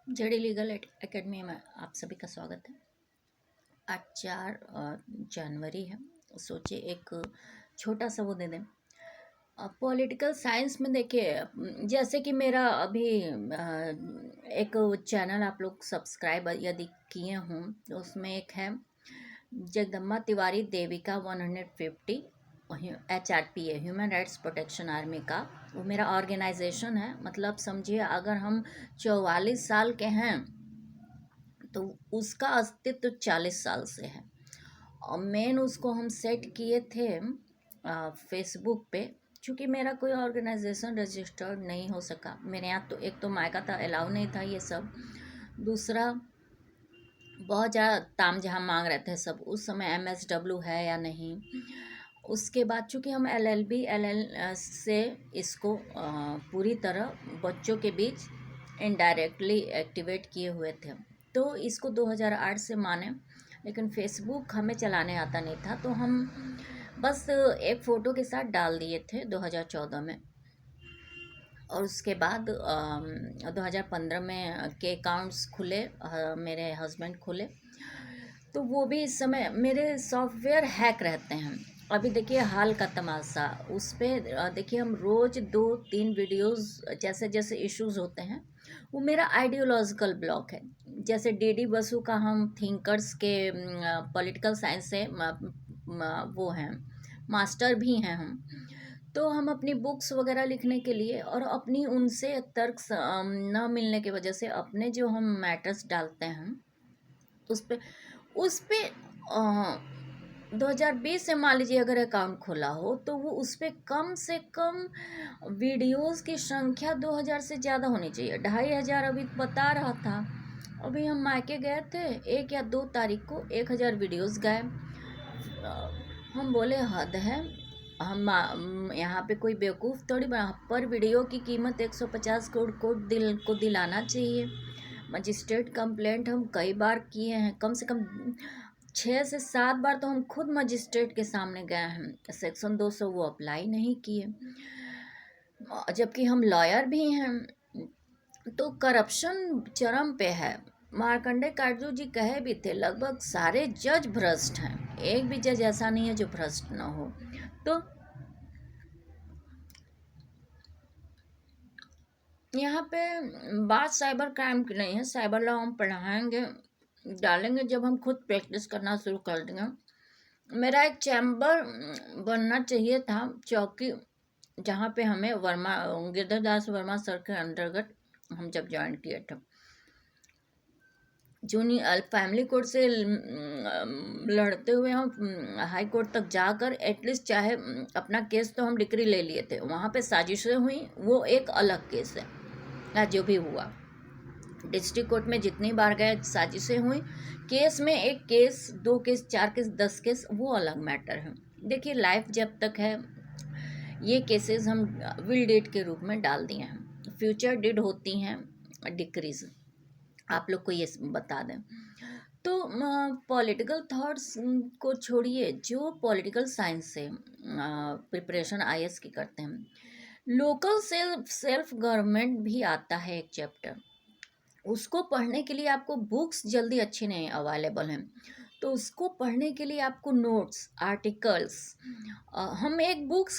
JD legal academy में आप सभी का स्वागत है। आज 4 जनवरी है। सोचे एक छोटा सा वो दे दें। पॉलिटिकल साइंस में देखिए, जैसे कि मेरा अभी एक चैनल आप लोग सब्सक्राइब यदि किए हों तो उसमें एक है Jagdamba Tiwari Devika 150 HRPA human rights protection army का। वो मेरा ऑर्गेनाइजेशन है। मतलब समझिए, अगर हम 44 साल के हैं तो उसका अस्तित्व 40 साल से है। और मेन उसको हम सेट किए थे फेसबुक पे। चूँकि मेरा कोई ऑर्गेनाइजेशन रजिस्टर्ड नहीं हो सका मेरे यहाँ, तो एक तो मायका था, अलाउ नहीं था ये सब। दूसरा, बहुत ज़्यादा ताम झाम मांग रहे थे सब उस समय, MSW है या नहीं। उसके बाद चूँकि हम LL से इसको पूरी तरह बच्चों के बीच इनडायरेक्टली एक्टिवेट किए हुए थे, तो इसको 2008 से माने। लेकिन फेसबुक हमें चलाने आता नहीं था, तो हम बस एक फ़ोटो के साथ डाल दिए थे 2014 में। और उसके बाद 2015 में के अकाउंट्स खुले, मेरे हस्बैंड खुले। तो वो भी इस समय मेरे सॉफ्टवेयर हैक रहते हैं। अभी देखिए हाल का तमाशा उस पर देखिए, हम रोज़ 2-3 वीडियोस जैसे जैसे इश्यूज होते हैं, वो मेरा आइडियोलॉजिकल ब्लॉक है। जैसे DD बसु का हम थिंकर्स के पॉलिटिकल साइंस से वो हैं, मास्टर भी हैं हम। तो हम अपनी बुक्स वगैरह लिखने के लिए और अपनी उनसे तर्क न मिलने की वजह से अपने जो हम मैटर्स डालते हैं उस पे 2020 से मान लीजिए अगर अकाउंट खोला हो, तो वो उस पर कम से कम वीडियोस की संख्या 2000 से ज़्यादा होनी चाहिए। 2500 अभी बता रहा था। अभी हम मायके गए थे 1 या 2 तारीख को, 1000 वीडियोस गए। हम बोले हद है। हम यहाँ पे कोई बेवकूफ़ थोड़ी बना। पर वीडियो की कीमत 150 करोड़ को दिलाना चाहिए। मजिस्ट्रेट कंप्लेंट हम कई बार किए हैं, कम से कम 6 से 7 बार तो हम खुद मजिस्ट्रेट के सामने गए हैं। सेक्शन 200 वो अप्लाई नहीं किए, जबकि हम लॉयर भी हैं। तो करप्शन चरम पे है। मार्कंडे काटजू जी कहे भी थे, लगभग सारे जज भ्रष्ट हैं, एक भी जज ऐसा नहीं है जो भ्रष्ट ना हो। तो यहाँ पे बात साइबर क्राइम की नहीं है। साइबर लॉ हम पढ़ाएंगे, डालेंगे जब हम खुद प्रैक्टिस करना शुरू कर देंगे। मेरा एक चैम्बर बनना चाहिए था, चौकी, जहाँ पे हमें गिरधर दास वर्मा सर के अंतर्गत हम जब ज्वाइन किए थे, जूनियर फैमिली कोर्ट से लड़ते हुए हम हाई कोर्ट तक जाकर एटलीस्ट, चाहे अपना केस तो हम डिक्री ले लिए थे, वहाँ पे साजिशें हुई, वो एक अलग केस है। या जो भी हुआ, डिस्ट्रिक्ट कोर्ट में जितनी बार गए साजिशें हुई, केस में 1 केस 2 केस 4 केस 10 केस वो अलग मैटर है। देखिए, लाइफ जब तक है ये केसेस हम विल डेट के रूप में डाल दिए हैं। फ्यूचर डेट होती हैं डिक्रीज, आप लोग को ये बता दें। तो पॉलिटिकल थॉट्स को छोड़िए, जो पॉलिटिकल साइंस से प्रिपरेशन IAS की करते हैं, लोकल सेल्फ गवर्नमेंट भी आता है एक चैप्टर। उसको पढ़ने के लिए आपको बुक्स जल्दी अच्छे नहीं अवेलेबल हैं, तो उसको पढ़ने के लिए आपको नोट्स, आर्टिकल्स, हम एक बुक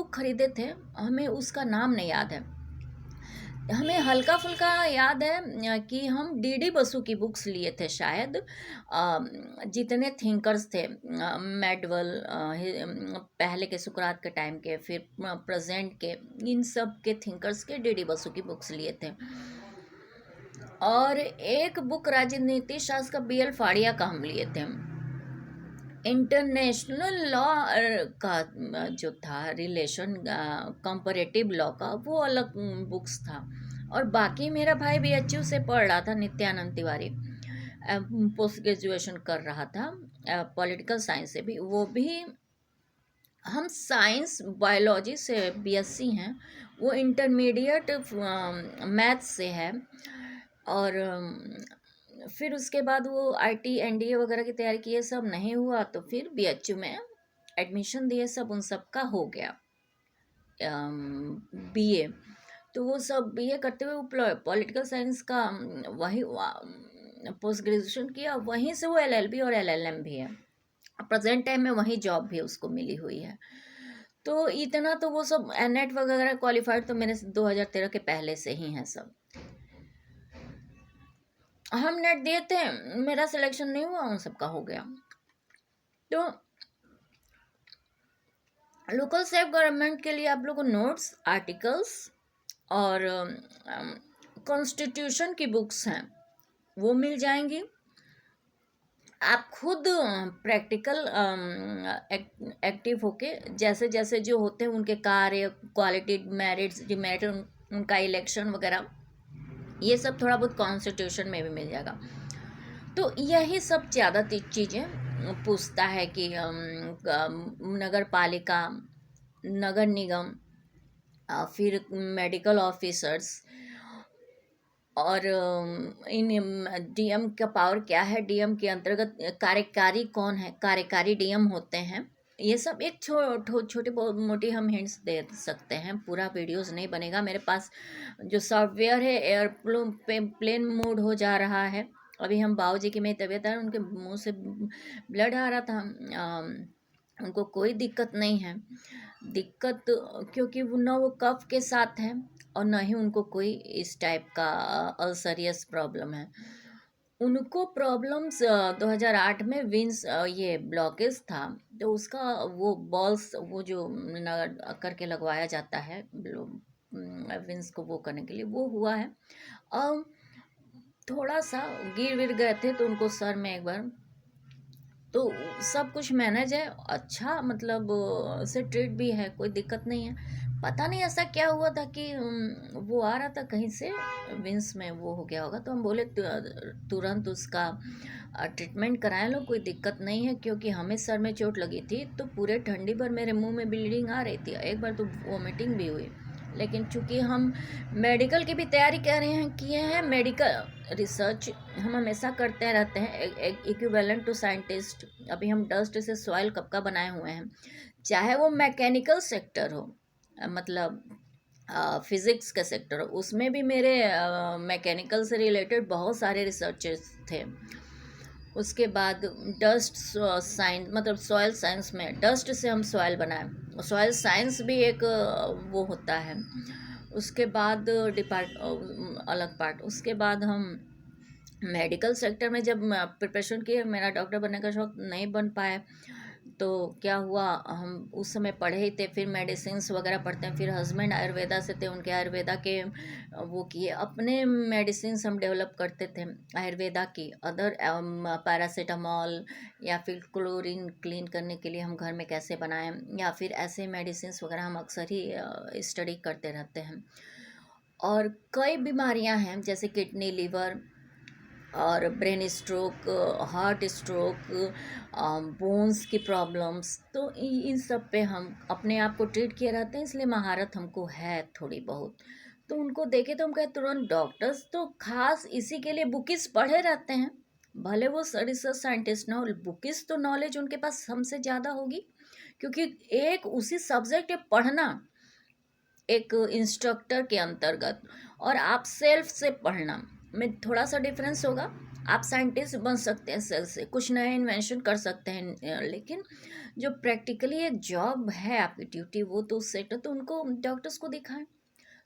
खरीदे थे, हमें उसका नाम नहीं याद है। हमें हल्का फुल्का याद है कि हम DD बसु की बुक्स लिए थे शायद। जितने थिंकर्स थे, मैडवल, पहले के सुकरात के टाइम के, फिर प्रेजेंट के, इन सब के थिंकर्स के DD बसु की बुक्स लिए थे। और एक बुक राजनीति शास्त्र का BL फाड़िया का हम लिए थे। इंटरनेशनल लॉ का जो था रिलेशन, कंपैरेटिव लॉ का, वो अलग बुक्स था। और बाकी मेरा भाई BHU से पढ़ रहा था, नित्यानंद तिवारी, पोस्ट ग्रेजुएशन कर रहा था पॉलिटिकल साइंस से भी। वो भी, हम साइंस बायोलॉजी से BSc हैं, वो इंटरमीडिएट मैथ्स से है। और फिर उसके बाद वो IT NDA वगैरह की तैयारी की, ये सब नहीं हुआ तो फिर BHU में एडमिशन दिए, सब उन सब का हो गया BA। तो वो सब ये करते हुए वो पॉलिटिकल साइंस का वही पोस्ट ग्रेजुएशन किया, वहीं से वो LLB और LLM भी है, प्रेजेंट टाइम में वहीं जॉब भी उसको मिली हुई है। तो इतना तो वो सब नेट वगैरह क्वालिफाइड तो मेरे 2013 के पहले से ही हैं सब। हम नेट दिए थे, मेरा सिलेक्शन नहीं हुआ, उन सबका हो गया। तो लोकल सेल्फ गवर्नमेंट के लिए आप लोग को नोट्स, आर्टिकल्स और कॉन्स्टिट्यूशन की बुक्स हैं वो मिल जाएंगी। आप खुद प्रैक्टिकल एक्टिव होके जैसे जैसे जो होते हैं उनके कार्य, क्वालिटी, मेरिट्स, डिमेरिट, उनका इलेक्शन वगैरह, ये सब थोड़ा बहुत कॉन्स्टिट्यूशन में भी मिल जाएगा। तो यही सब ज़्यादा चीज़ें पूछता है कि नगर पालिका, नगर निगम, फिर मेडिकल ऑफिसर्स, और इन DM का पावर क्या है, DM के अंतर्गत कार्यकारी कौन है, कार्यकारी DM होते हैं। ये सब एक छोटी मोटी हम हिंट्स दे सकते हैं, पूरा वीडियोस नहीं बनेगा। मेरे पास जो सॉफ्टवेयर है एयरप्लेन मोड हो जा रहा है। अभी हम बाबूजी की मेरी तबीयत है, उनके मुंह से ब्लड आ रहा था, उनको कोई दिक्कत नहीं है। दिक्कत क्योंकि वो ना वो कफ के साथ है और ना ही उनको कोई इस टाइप का अल्सरियस प्रॉब्लम है। उनको प्रॉब्लम्स 2008 में विंस ये ब्लॉकेज था, तो उसका वो बॉल्स वो जो करके लगवाया जाता है विंस को वो करने के लिए, वो हुआ है। और थोड़ा सा गिर विर गए थे तो उनको सर में एक बार, तो सब कुछ मैनेज है, अच्छा मतलब से ट्रीट भी है, कोई दिक्कत नहीं है। पता नहीं ऐसा क्या हुआ था कि वो आ रहा था कहीं से, विंस में वो हो गया होगा, तो हम बोले तुरंत उसका ट्रीटमेंट कराए लो, कोई दिक्कत नहीं है। क्योंकि हमें सर में चोट लगी थी तो पूरे ठंडी भर मेरे मुंह में ब्लीडिंग आ रही थी, एक बार तो वोमिटिंग भी हुई। लेकिन चूंकि हम मेडिकल की भी तैयारी कर रहे हैं, किए हैं, मेडिकल रिसर्च हम हमेशा करते रहते हैं, इक्विवेलेंट टू साइंटिस्ट। अभी हम डस्ट से सॉइल कब का बनाए हुए हैं, चाहे वो मैकेनिकल सेक्टर हो, मतलब फिज़िक्स का सेक्टर हो, उसमें भी मेरे मैकेनिकल से रिलेटेड बहुत सारे रिसर्चेस थे। उसके बाद डस्ट साइंस, मतलब सॉइल साइंस में डस्ट से हम सॉइल बनाए, सॉइल साइंस भी एक वो होता है। उसके बाद अलग पार्ट, उसके बाद हम मेडिकल सेक्टर में जब प्रिपरेशन किए, मेरा डॉक्टर बनने का शौक नहीं बन पाया, तो क्या हुआ, हम उस समय पढ़े ही थे, फिर मेडिसिन्स वगैरह पढ़ते हैं। फिर हस्बैंड आयुर्वेदा से थे, उनके आयुर्वेदा के वो किए, अपने मेडिसिन्स हम डेवलप करते थे आयुर्वेदा की, अदर पैरासीटामॉल या फिर क्लोरीन क्लीन करने के लिए हम घर में कैसे बनाएं, या फिर ऐसे मेडिसिन्स वगैरह हम अक्सर ही स्टडी करते रहते हैं। और कई बीमारियां हैं जैसे किडनी, लीवर और brain stroke, heart stroke, bones की प्रॉब्लम्स, तो इन सब पे हम अपने आप को ट्रीट किए रहते हैं, इसलिए महारत हमको है थोड़ी बहुत। तो उनको देखे तो हम कहे तुरंत, डॉक्टर्स तो खास इसी के लिए बुकिस पढ़े रहते हैं, भले वो रिसर्च साइंटिस्ट ना हो, बुकिस तो नॉलेज उनके पास हमसे ज़्यादा होगी, क्योंकि एक उसी सब्जेक्ट पढ़ना एक इंस्ट्रक्टर के अंतर्गत और आप सेल्फ से पढ़ना में थोड़ा सा डिफरेंस होगा। आप साइंटिस्ट बन सकते हैं सेल से, कुछ नया इन्वेंशन कर सकते हैं, लेकिन जो प्रैक्टिकली एक जॉब है आपकी ड्यूटी, वो तो उस सेक्टर, तो उनको डॉक्टर्स को दिखाएं।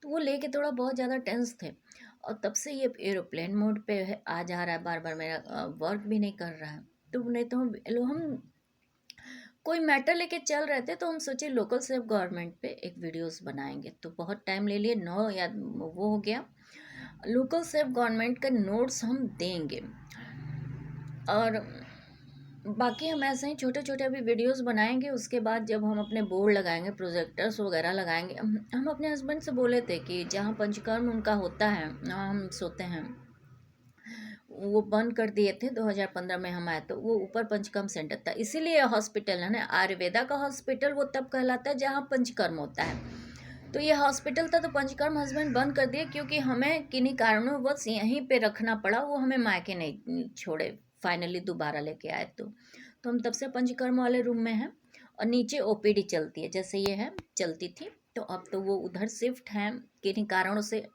तो वो लेके थोड़ा बहुत ज़्यादा टेंस थे, और तब से ये एरोप्लेन मोड पे आ जा रहा है, बार बार मेरा वर्क भी नहीं कर रहा है। तो नहीं तो हम कोई मैटर लेके चल रहे थे, तो हम सोचे लोकल सेल्फ गवर्नमेंट पे एक वीडियोस बनाएंगे, तो बहुत टाइम ले लिए, 9 या वो हो गया। लोकल सेल्फ गवर्नमेंट का नोट्स हम देंगे, और बाकी हम ऐसे ही छोटे छोटे अभी वीडियोस बनाएंगे। उसके बाद जब हम अपने बोर्ड लगाएंगे, प्रोजेक्टर्स वगैरह लगाएंगे, हम अपने हस्बैंड से बोले थे कि जहाँ पंचकर्म उनका होता है वहाँ हम सोते हैं, वो बंद कर दिए थे 2015 में हम आए, तो वो ऊपर पंचकर्म सेंटर था, इसीलिए हॉस्पिटल है ना, आयुर्वेदा का हॉस्पिटल वो तब कहलाता है जहाँ पंचकर्म होता है। तो ये हॉस्पिटल था, तो पंचकर्म हस्बैंड बंद कर दिए, क्योंकि हमें किन्हीं कारणों बस यहीं पे रखना पड़ा, वो हमें मायके नहीं छोड़े, फाइनली दोबारा लेके आए। तो हम तब से पंचकर्म वाले रूम में हैं, और नीचे OPD चलती है, जैसे ये है चलती थी, तो तो अब तो वो उधर शिफ्ट हैं किन्हीं कारणों से,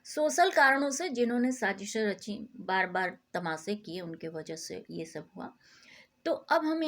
सोशल कारणों से, जिन्होंने साजिशें रची, बार बार तमाशे किए, उनके वजह से ये सब हुआ। तो अब हम